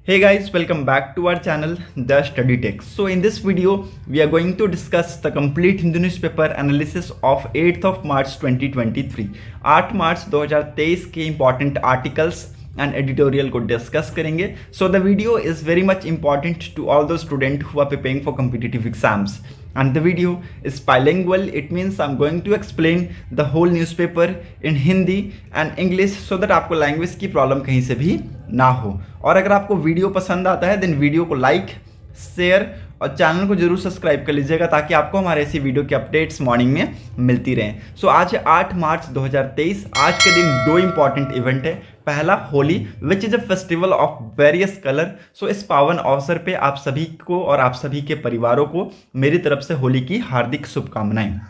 Hey guys, welcome back to our channel The Study Text. So in this video, we are going to discuss the complete Hindu newspaper analysis of 8th of March 2023. 8 मार्च 2023 के important articles and editorial को discuss करेंगे. So the video is very much important to all those students who are preparing for competitive exams. And the video is bilingual. It means I'm going to explain the whole newspaper in Hindi and English so that आपको language की problem कहीं से भी ना हो. और अगर आपको वीडियो पसंद आता है देन वीडियो को लाइक शेयर और चैनल को जरूर सब्सक्राइब कर लीजिएगा ताकि आपको हमारे ऐसी वीडियो की अपडेट्स मॉर्निंग में मिलती रहें. सो आज है 8 मार्च 2023. आज के दिन दो इंपॉर्टेंट इवेंट है. पहला Holi which is a festival of various colour. सो इस पावन अवसर पे आप सभी को और आप सभी के परिवारों को मेरी तरफ से होली की हार्दिक शुभकामनाएं.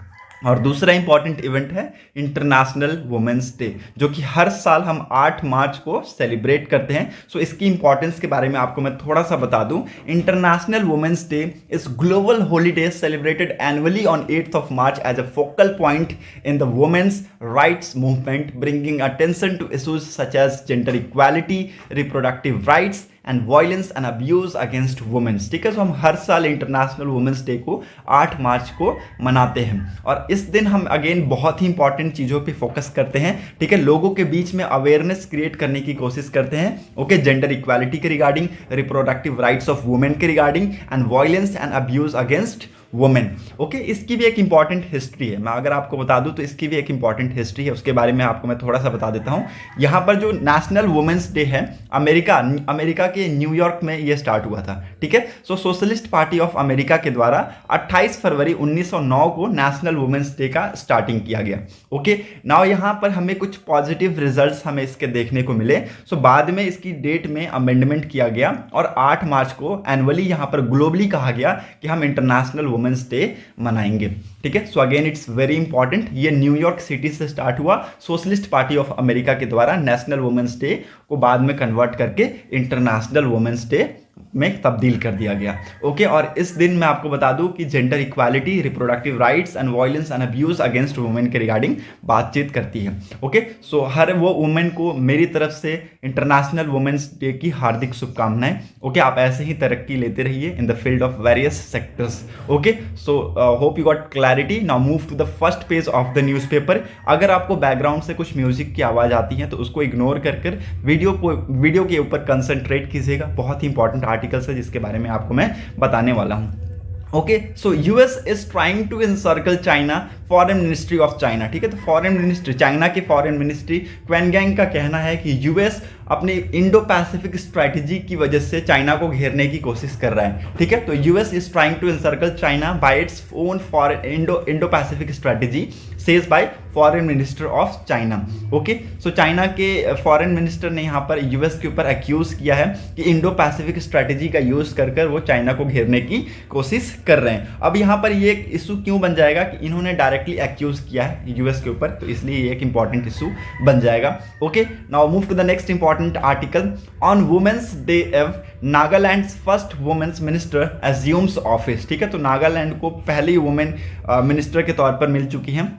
और दूसरा इंपॉर्टेंट इवेंट है इंटरनेशनल वुमेन्स डे जो कि हर साल हम 8 मार्च को सेलिब्रेट करते हैं. सो इसकी इंपॉर्टेंस के बारे में आपको मैं थोड़ा सा बता दूं. International women's day is global holiday celebrated annually on 8th of March as a focal point in the women's rights movement, bringing attention to issues such as gender equality, reproductive rights and violence and abuse against womens. ठीक है, सो हम हर साल international women's day को 8 मार्च को मनाते हैं और इस दिन हम अगेन बहुत ही इंपॉर्टेंट चीज़ों पे फोकस करते हैं. ठीक है, लोगों के बीच में अवेयरनेस क्रिएट करने की कोशिश करते हैं. ओके, जेंडर इक्वालिटी के regarding, reproductive rights of women के regarding and violence and abuse against women. Okay, इसकी भी एक इंपॉर्टेंट हिस्ट्री है. मैं अगर आपको बता दूं तो इसकी भी एक इंपॉर्टेंट हिस्ट्री है. उसके बारे में आपको मैं थोड़ा सा बता देता हूं. यहाँ पर जो नेशनल वुमेन्स डे है अमेरिका के न्यूयॉर्क में ये स्टार्ट हुआ था. ठीक है, सो सोशलिस्ट पार्टी ऑफ अमेरिका के द्वारा 28 फरवरी 1909 को नेशनल वुमेन्स डे का स्टार्टिंग किया गया. ओके, नाउ यहाँ पर हमें कुछ पॉजिटिव रिजल्ट्स हमें इसके देखने को मिले. सो बाद में इसकी डेट में अमेंडमेंट किया गया और 8 मार्च को एनुअली यहाँ पर ग्लोबली कहा गया कि हम इंटरनेशनल वुमेन्स डे मनाएंगे. ठीक है, सो अगेन इट्स वेरी इंपॉर्टेंट. ये न्यूयॉर्क सिटी से स्टार्ट हुआ सोशलिस्ट पार्टी ऑफ अमेरिका के द्वारा नेशनल वुमेन्स डे को बाद में कन्वर्ट करके इंटरनेशनल वुमेन्स डे में तब्दील कर दिया गया. ओके, और इस दिन मैं आपको बता दूं कि gender equality, reproductive rights and violence and abuse against women के रिगार्डिंग बातचीत करती है. ओके, सो हर वो वुमेन को मेरी तरफ से इंटरनेशनल वुमेन्स डे की हार्दिक शुभकामनाएं. ओके, आप ऐसे ही तरक्की लेते रहिए in the field of various sectors. Okay, so hope you got clarity. Now move to the first page of the newspaper. अगर आपको बैकग्राउंड से कुछ म्यूजिक की आवाज़ आती है तो उसको इग्नोर कर वीडियो के ऊपर कंसंट्रेट कीजिएगा. बहुत ही इंपॉर्टेंट आर्टिकल्स है जिसके बारे में आपको मैं बताने वाला हूं. Okay, so US is trying to encircle China, foreign ministry of China. ठीक है, तो फॉरेन मिनिस्ट्री, चाइना की फॉरेन मिनिस्ट्री क्वेन गैंग का कहना है कि यूएस अपनी इंडो पैसिफिक स्ट्रैटेजी की वजह से चाइना को घेरने की कोशिश कर रहा है. ठीक है, तो US is trying to encircle China by its own foreign Indo Pacific strategy says by foreign minister of China. Okay, so China के फॉरेन मिनिस्टर ने यहाँ पर यूएस के ऊपर एक्यूज किया है कि इंडो पैसिफिक स्ट्रैटेजी का यूज कर वो चाइना को घेरने की कोशिश कर रहे हैं. अब यहाँ पर ये एक इशू क्यों बन जाएगा कि इन्होंने डायरेक्टली एक्यूज किया है यूएस के ऊपर, तो इसलिए ये एक इंपॉर्टेंट इशू बन जाएगा. Okay, now move to the next important article. On women's day एव Nagaland first women's minister assumes office. ठीक है, तो नागालैंड को पहली वुमेन मिनिस्टर के तौर पर मिल चुकी हैं.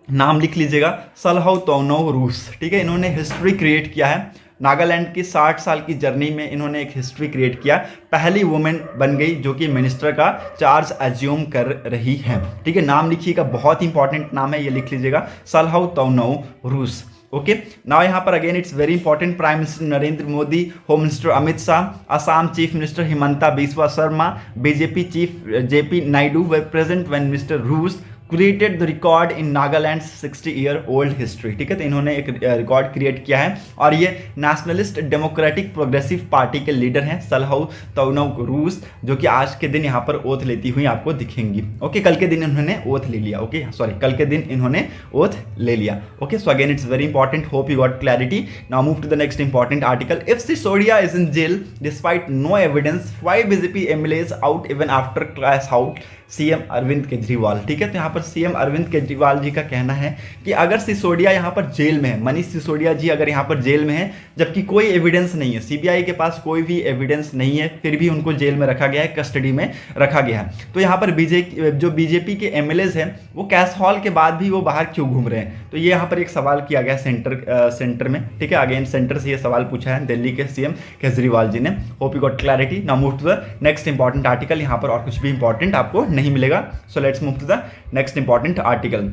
नाम लिख लीजिएगा, सलहौ तोनौ रूस. ठीक है, इन्होंने हिस्ट्री क्रिएट किया है. नागालैंड की 60 साल की जर्नी में इन्होंने एक हिस्ट्री क्रिएट किया. पहली वुमेन बन गई जो कि मिनिस्टर का चार्ज एज्यूम कर रही है. ठीक है, नाम लिखिएगा, बहुत इंपॉर्टेंट नाम है, ये लिख लीजिएगा, सलहौ तोनौ रूस. ओके, नाउ यहाँ पर again it's very important. Prime minister Narendra Modi, home minister Amit Shah, Assam chief minister Himanta Biswa Sarma, BJP chief JP Naidu were present when mister रूस created the record in Nagaland 60-year-old history. ठीक है, तो इन्होंने एक रिकॉर्ड क्रिएट किया है और ये नेशनलिस्ट डेमोक्रेटिक प्रोग्रेसिव पार्टी के लीडर हैं सलहौ तोनौ रूस, जो कि आज के दिन यहाँ पर ओथ लेती हुई आपको दिखेंगी. ओके, कल के दिन इन्होंने ओथ ले लिया. ओके, सॉरी, कल के दिन इन्होंने ओथ ले लिया. Okay, so again it's very important. Hope you got clarity. Now move to the next important article. If Sisodia is in jail despite no evidence, why BJP MLAs out even after clash out CM Arvind Kejriwal. ठीक है, तो यहाँ पर CM Arvind Kejriwal ji का कहना है कि अगर सिसोदिया यहाँ पर जेल में है, मनीष सिसोदिया जी अगर यहाँ पर जेल में है, जबकि कोई एविडेंस नहीं है, सीबीआई के पास कोई भी एविडेंस नहीं है, फिर भी उनको जेल में रखा गया है, कस्टडी में रखा गया है, तो यहाँ पर बीजेपी के एमएलएज हैं वो कैश हॉल के बाद भी वो बाहर क्यों घूम रहे हैं? तो ये यहाँ पर एक सवाल किया गया सेंटर में। ठीक है, अगेन सेंटर से ये सवाल पूछा है दिल्ली के सीएम केजरीवाल जी ने। Hope you got clarity. Now move to the next important article. यहाँ पर और कुछ भी इंपॉर्टेंट आपको नहीं मिलेगा, so let's move to the next important article.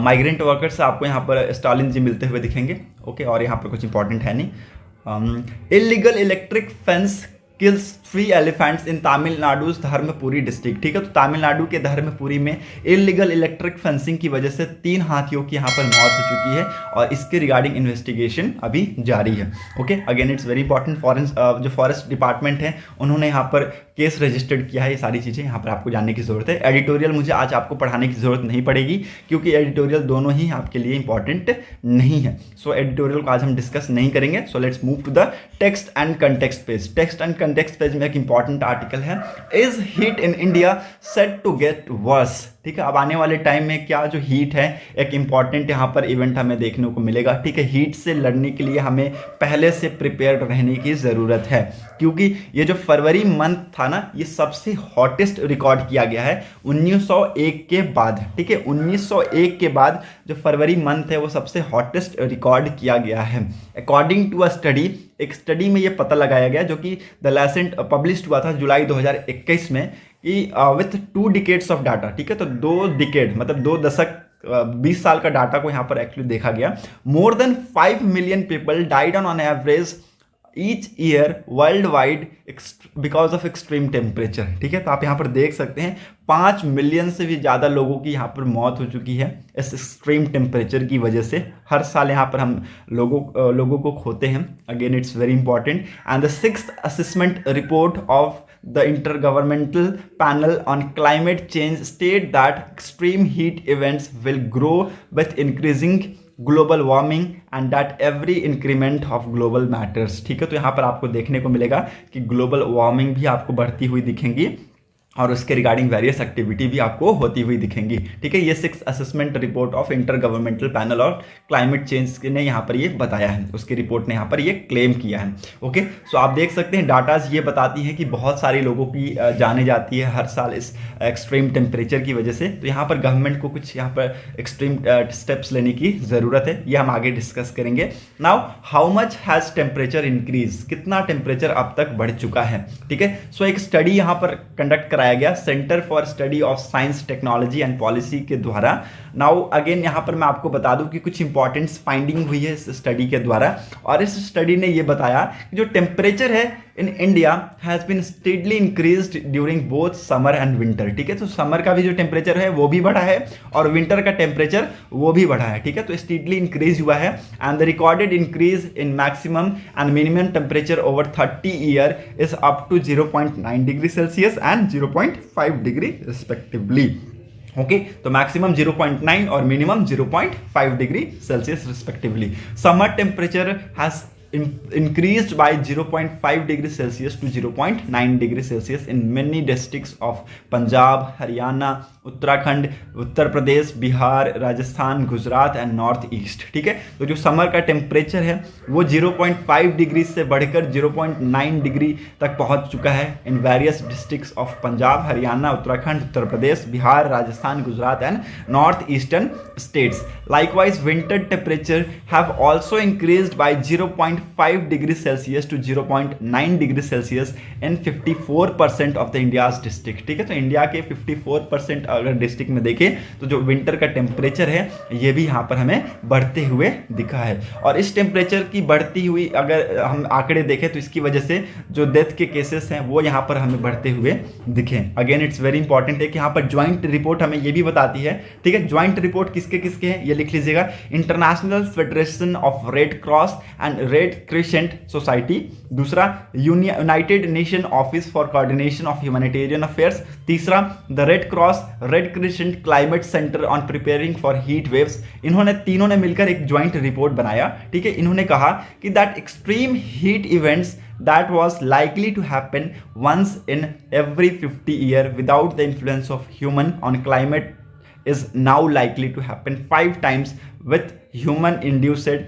Migrant workers आपको यहाँ पर स्टालिन जी मिलते हुए दिखेंगे। ओके, और यहाँ पर कुछ इंपॉर्टेंट है नहीं। Illegal electric fence kills 3 elephants in Tamil Nadu Dharmapuri district. ठीक है, तो तमिलनाडु के धर्मपुरी में इलीगल इलेक्ट्रिक फेंसिंग की वजह से 3 हाथियों की यहाँ पर मौत हो चुकी है और इसके रिगार्डिंग इन्वेस्टिगेशन अभी जारी है। Okay, again it's very important. जो फॉरेस्ट डिपार्टमेंट है उन्होंने यहाँ पर केस रजिस्टर्ड किया है। ये सारी चीज़ें यहाँ पर आपको जानने की जरूरत है। एडिटोरियल मुझे आज आपको पढ़ाने की जरूरत नहीं पड़ेगी क्योंकि एडिटोरियल दोनों ही आपके लिए इंपॉर्टेंट नहीं है। सो एडिटोरियल को आज हम डिस्कस नहीं करेंगे। So let's move to the text and context page. Text and context page में एक इंपॉर्टेंट आर्टिकल है, is heat in India set to get worse. ठीक है, अब आने वाले टाइम में क्या जो हीट है, एक इंपॉर्टेंट यहाँ पर इवेंट हमें देखने को मिलेगा। ठीक है, हीट से लड़ने के लिए हमें पहले से प्रिपेयर्ड रहने की ज़रूरत है क्योंकि ये जो फरवरी मंथ था ना, ये सबसे हॉटेस्ट रिकॉर्ड किया गया है 1901 के बाद। ठीक है, 1901 के बाद जो फरवरी मंथ है वो सबसे हॉटेस्ट रिकॉर्ड किया गया है अकॉर्डिंग टू अ स्टडी। एक स्टडी में ये पता लगाया गया जो कि द लैसेंट पब्लिश हुआ था जुलाई 2021 में कि विथ 2 डिकेड्स ऑफ डाटा। ठीक है, तो 2 डिकेड मतलब 2 दशक 20 साल का डाटा को यहाँ पर एक्चुअली देखा गया। More than 5 million people died on average each year world wide because of extreme temperature. ठीक है, तो आप यहाँ पर देख सकते हैं 5 मिलियन से भी ज़्यादा लोगों की यहाँ पर मौत हो चुकी है इस एक्सट्रीम टेम्परेचर की वजह से। हर साल यहाँ पर हम लोगों को खोते हैं। Again it's very important. And the 6th assessment report of the Intergovernmental Panel on Climate Change state that extreme heat events will grow with increasing global warming and that every increment of global matters। ठीक है, तो यहाँ पर आपको देखने को मिलेगा कि ग्लोबल वार्मिंग भी आपको बढ़ती हुई दिखेंगी और उसके रिगार्डिंग वेरियस एक्टिविटी भी आपको होती हुई दिखेंगी। ठीक है, ये 6th assessment report of inter governmental panel और क्लाइमेट चेंज ने यहाँ पर ये बताया है, उसकी रिपोर्ट ने यहाँ पर ये क्लेम किया है। ओके, सो आप देख सकते हैं डाटाज ये बताती हैं कि बहुत सारे लोगों की जाने जाती है हर साल इस एक्सट्रीम टेम्परेचर की वजह से। तो यहाँ पर गवर्नमेंट को कुछ यहाँ पर एक्सट्रीम स्टेप्स लेने की ज़रूरत है, ये हम आगे डिस्कस करेंगे। Now how much has temperature increase, कितना टेम्परेचर अब तक बढ़ चुका है। ठीक है, सो एक स्टडी यहाँ पर कंडक्ट कराया गया centre for study of science technology and policy के द्वारा। नाउ अगेन यहाँ पर मैं आपको बता दूं कि कुछ इंपॉर्टेंट फाइंडिंग हुई है इस स्टडी के द्वारा और इस स्टडी ने ये बताया कि जो टेम्परेचर है in India has been steadily increased during both summer and winter. ठीक है, तो समर का भी जो टेम्परेचर है वो भी बढ़ा है और विंटर का टेम्परेचर वो भी बढ़ा है। ठीक है, तो स्टेडली इंक्रीज हुआ है and the recorded increase in maximum and minimum temperature over 30 year is up to 0.9 degree Celsius and 0.5 degree respectively. Okay, तो मैक्सिमम 0.9 और minimum 0.5 degree Celsius respectively. Summer temperature has increased by 0.5 degree Celsius to 0.9 degree Celsius in many districts of Punjab, Haryana, Uttarakhand, Uttar Pradesh, Bihar, Rajasthan, Gujarat and north east. ठीक है, तो जो summer का temperature है वो 0.5 degree से बढ़कर 0.9 डिग्री तक पहुंच चुका है in various districts of Punjab, Haryana, Uttarakhand, Uttar Pradesh, Bihar, Rajasthan, Gujarat and north eastern states. Likewise, winter temperature have also increased by 0.5 degree Celsius to 0.9 degree Celsius in 54% of the India's district। ठीक है, तो इंडिया के 54% अगर डिस्ट्रिक्ट में देखें तो जो विंटर का टेम्परेचर है ये भी यहाँ पर हमें बढ़ते हुए दिखा है। और इस टेम्परेचर की बढ़ती हुई अगर हम आंकड़े देखें तो इसकी वजह से जो डेथ के केसेस हैं वो यहाँ पर हमें बढ़ते हुए दिखें। अगेन इट्स वेरी इंपॉर्टेंट है कि यहाँ पर ज्वाइंट रिपोर्ट हमें ये भी बताती है। ठीक है, ज्वाइंट रिपोर्ट किसके किसके हैं ये लिख लीजिएगा। International Federation of Red Cross and Red Red Crescent Society, दूसरा United Nation Office for Coordination of Humanitarian Affairs, तीसरा the Red Cross Red Crescent Climate Centre on preparing for heat waves. इन्होंने तीनों ने मिलकर एक ज्वाइंट रिपोर्ट बनाया, ठीक है। इन्होंने कहा कि that extreme heat events that was likely to happen once in every 50 years without the influence of human on climate is now likely to happen 5 times with human induced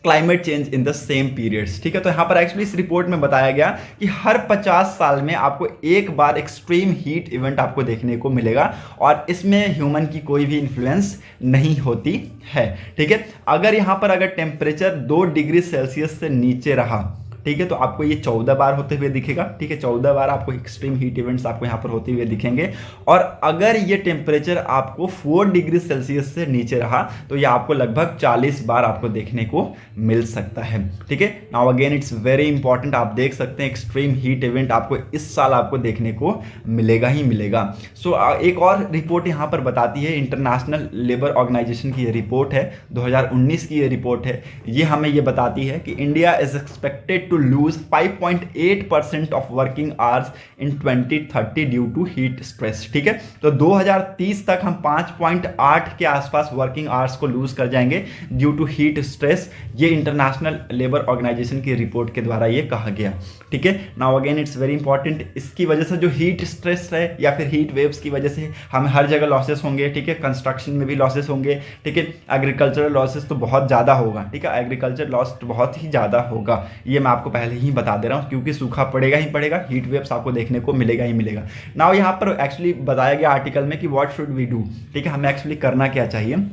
climate change in the same periods, ठीक है। तो यहाँ पर actually इस report में बताया गया कि हर 50 साल में आपको एक बार एक्सट्रीम हीट इवेंट आपको देखने को मिलेगा और इसमें ह्यूमन की कोई भी इन्फ्लुएंस नहीं होती है, ठीक है। अगर यहाँ पर अगर टेम्परेचर 2 डिग्री सेल्सियस से नीचे रहा, ठीक है, तो आपको ये 14 बार होते हुए दिखेगा, ठीक है। 14 बार आपको एक्सट्रीम हीट इवेंट्स आपको यहाँ पर होते हुए दिखेंगे। और अगर ये टेम्परेचर आपको 4 डिग्री सेल्सियस से नीचे रहा तो ये आपको लगभग 40 बार आपको देखने को मिल सकता है, ठीक है। Now again it's very important, आप देख सकते हैं एक्सट्रीम हीट इवेंट आपको इस साल आपको देखने को मिलेगा ही मिलेगा। सो एक और रिपोर्ट यहाँ पर बताती है, इंटरनेशनल लेबर ऑर्गेनाइजेशन की ये रिपोर्ट है, 2019 की ये रिपोर्ट है। ये हमें ये बताती है कि India is expected to lose 5.8% of working hours in 2030 due to heat stress, ठीक है। तो 2030 तक हम 5.8 के आसपास वर्किंग आवर्स को लूज कर जाएंगे ड्यू टू हीट स्ट्रेस। ये इंटरनेशनल लेबर ऑर्गेनाइजेशन की रिपोर्ट के द्वारा ये कहा गया, ठीक है। Now again it's very important, इसकी वजह से जो हीट स्ट्रेस है या फिर हीट वेव्स की वजह से हमें हर जगह लॉसेस होंगे, ठीक है। कंस्ट्रक्शन में भी लॉसेस होंगे, ठीक है। एग्रीकल्चरल लॉसेस तो बहुत ज़्यादा होगा, ठीक है। एग्रीकल्चर लॉस तो बहुत ही ज़्यादा होगा, ये मैं आपको पहले ही बता दे रहा हूं, क्योंकि सूखा पड़ेगा ही पड़ेगा, हीट वेव्स आपको देखने को मिलेगा ही मिलेगा। नाउ यहां पर एक्चुअली बताया गया आर्टिकल में कि व्हाट शुड वी डू, ठीक है, हमें एक्चुअली करना क्या चाहिए।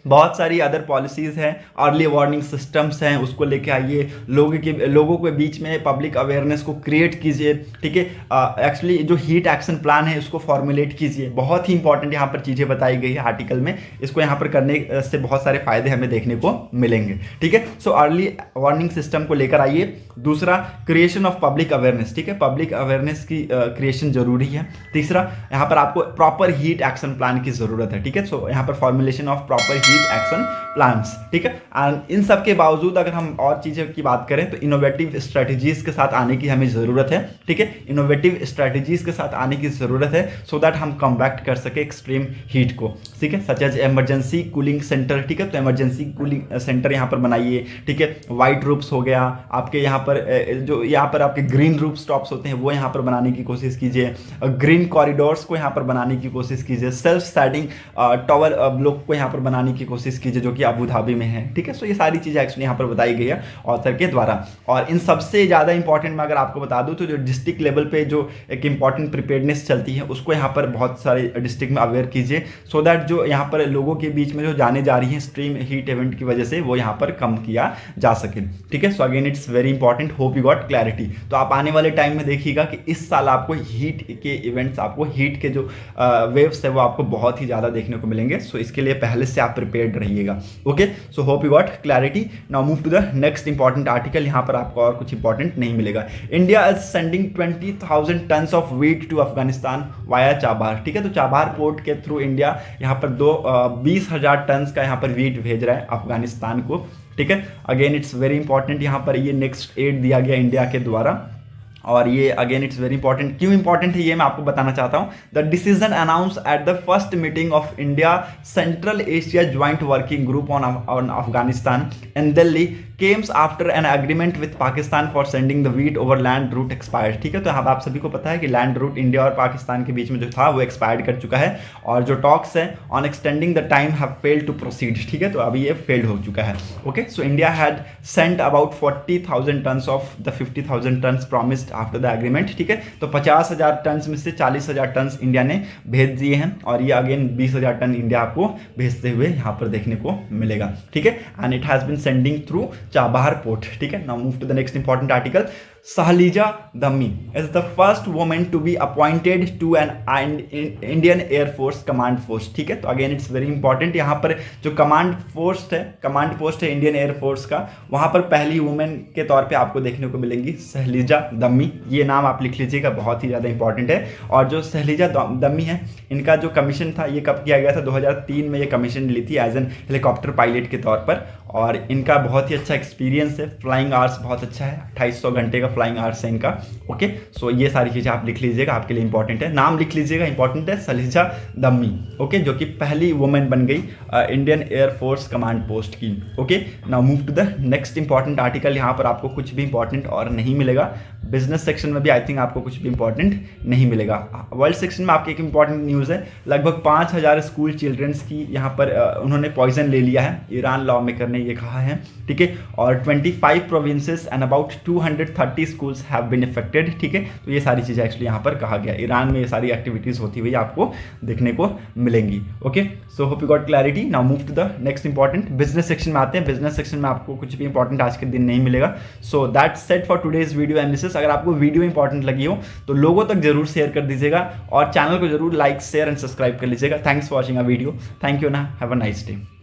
बहुत सारी अदर पॉलिसीज़ हैं, अर्ली वार्निंग सिस्टम्स हैं, उसको लेके आइए, लोगों के बीच में पब्लिक अवेयरनेस को क्रिएट कीजिए, ठीक है। एक्चुअली जो हीट एक्शन प्लान है उसको फॉर्मुलेट कीजिए, बहुत ही इंपॉर्टेंट यहाँ पर चीज़ें बताई गई है आर्टिकल में। इसको यहाँ पर करने से बहुत सारे फायदे हमें देखने को मिलेंगे, ठीक है। सो अर्ली वार्निंग सिस्टम को लेकर आइए। दूसरा, क्रिएशन ऑफ पब्लिक अवेयरनेस, ठीक है, पब्लिक अवेयरनेस की क्रिएशन जरूरी है। तीसरा, यहाँ पर आपको प्रॉपर हीट एक्शन प्लान की ज़रूरत है, ठीक है। सो यहाँ पर formulation of proper action plans, ठीक है। एंड इन सब के बावजूद अगर हम और चीज़ों की बात करें तो इनोवेटिव स्ट्रेटजीज के साथ आने की हमें ज़रूरत है, ठीक है। इनोवेटिव स्ट्रेटजीज के साथ आने की ज़रूरत है सो दैट हम कम्बैक्ट कर सके एक्सट्रीम हीट को, ठीक है। Such as emergency cooling centre, ठीक है। तो इमरजेंसी कूलिंग सेंटर यहाँ पर बनाइए, ठीक है। वाइट रूप्स हो गया आपके यहाँ पर, जो यहाँ पर आपके ग्रीन रूप स्टॉप्स होते हैं वो यहाँ पर बनाने की कोशिश कीजिए, ग्रीन कॉरिडोर्स को यहाँ पर बनाने की कोशिश कीजिए, सेल्फ स्टैंडिंग टॉवर ब्लॉक को यहाँ पर बनाने की कोशिश कीजिए जो कि अबू धाबी में है, ठीक है। सो ये सारी चीज़ें एक्चुअली यहाँ पर बताई गई है ऑथर के द्वारा। और इन सबसे ज़्यादा इंपॉर्टेंट मैं अगर आपको बता दूँ तो जो डिस्ट्रिक्ट लेवल पे जो एक इंपॉर्टेंट प्रिपेयर्डनेस चलती है उसको यहाँ पर बहुत सारे डिस्ट्रिक्ट में अवेयर कीजिए सो दैट जो यहाँ पर लोगों के बीच में जो जाने जा रही है एक्सट्रीम हीट इवेंट की वजह से वो यहाँ पर कम किया जा सके, ठीक है। सो again it's very important, hope you got clarity. तो आप आने वाले टाइम में देखिएगा कि इस साल आपको हीट के इवेंट्स, आपको हीट के जो वेव्स है वो आपको बहुत ही ज़्यादा देखने को मिलेंगे। सो इसके लिए पहले से आप प्रिपेयर्ड रहिएगा, okay. So hope you got clarity. Now move to the next important article. यहाँ पर आपको और कुछ इंपॉर्टेंट नहीं मिलेगा। India is sending 20,000 tons of wheat to Afghanistan via Chabahar, ठीक है। तो चाबार पोर्ट के थ्रू इंडिया यहाँ पर 20,000 टन्स का यहाँ पर व्हीट भेज रहा है अफगानिस्तान को, ठीक है। अगेन इट्स वेरी इंपॉर्टेंट, यहाँ पर ये नेक्स्ट एड दिया गया इंडिया के द्वारा और ये अगेन इट्स वेरी इंपॉर्टेंट। क्यों इंपॉर्टेंट है ये मैं आपको बताना चाहता हूँ। The decision announce at the first meeting of India central Asia joint working group on Afghanistan in Delhi Kemps after an agreement with Pakistan for sending the wheat over land route expired, ठीक है। तो यहाँ आप सभी को पता है कि लैंड रूट इंडिया और पाकिस्तान के बीच में जो था वो एक्सपायर्ड कर चुका है और जो टॉक्स है on extending the time have failed to proceed, ठीक है। तो अभी ये फेल्ड हो चुका है, okay. So India had sent about 40,000 tons of the 50,000 tons promised after the agreement, ठीक है। तो 50,000 टन्स में से 40,000 टन्स इंडिया ने भेज दिए हैं और ये अगेन 20,000 टन इंडिया आपको भेजते हुए यहाँ पर देखने को मिलेगा, ठीक है। And it has been sending through Chabahar port, ठीक है। Now move to the next important article. Sahilja Dhammi is the first woman to be appointed to an Indian Air Force command post. ठीक है, तो again it's very important, यहाँ पर जो command post है Indian air force का, वहाँ पर पहली वुमेन के तौर पे आपको देखने को मिलेंगी सहलिजा दम्मी। ये नाम आप लिख लीजिएगा, बहुत ही ज़्यादा इंपॉर्टेंट है। और जो सहलिजा दम्मी है, इनका जो कमीशन था ये कब किया गया था, 2003 में ये कमीशन ली थी एज एन हेलीकॉप्टर पायलट के तौर पर। और इनका बहुत ही अच्छा एक्सपीरियंस है, फ्लाइंग आवर्स बहुत अच्छा है, 2800 घंटे का फ्लाइंग आवर्स है इनका। ओके, सो ये सारी चीज़ें आप लिख लीजिएगा, आपके लिए इंपॉर्टेंट है, नाम लिख लीजिएगा, इंपॉर्टेंट है सहलिजा दम्मी। ओके, जो कि पहली वुमेन बन गई इंडियन एयरफोर्स कमांड पोस्ट की। Okay, now move to the next important article. यहाँ पर आपको कुछ भी इंपॉर्टेंट और नहीं मिलेगा, बिजनेस सेक्शन में भी आई थिंक आपको कुछ भी इंपॉर्टेंट नहीं मिलेगा। वर्ल्ड सेक्शन में आपकी एक इंपॉर्टेंट न्यूज़ है, लगभग 5000 स्कूल चिल्ड्रंस की यहाँ पर उन्होंने पॉइजन ले लिया है, ईरान लॉ मेकर ने ये कहा है। ठीक है, और 25 provinces and about 230 schools have been affected. ठीक है, तो ये सारी चीज़ें एक्चुअली यहाँ पर कहा गया, ईरान में ये सारी एक्टिविटीज़ होती हुई आपको देखने को मिलेंगी। Okay, so hope you got clarity. Now move to the next important, business section में आते हैं। बिजनेस सेक्शन में आपको कुछ भी इंपॉर्टेंट आज के दिन नहीं मिलेगा। So that's set for today's video analysis. अगर आपको वीडियो इंपॉर्टेंट लगी हो तो लोगों तक जरूर शेयर कर दीजिएगा और चैनल को जरूर लाइक शेयर एंड सब्सक्राइब कर लीजिएगा। Thanks for watching a video. Thank you ना, हैव अ नाइस डे।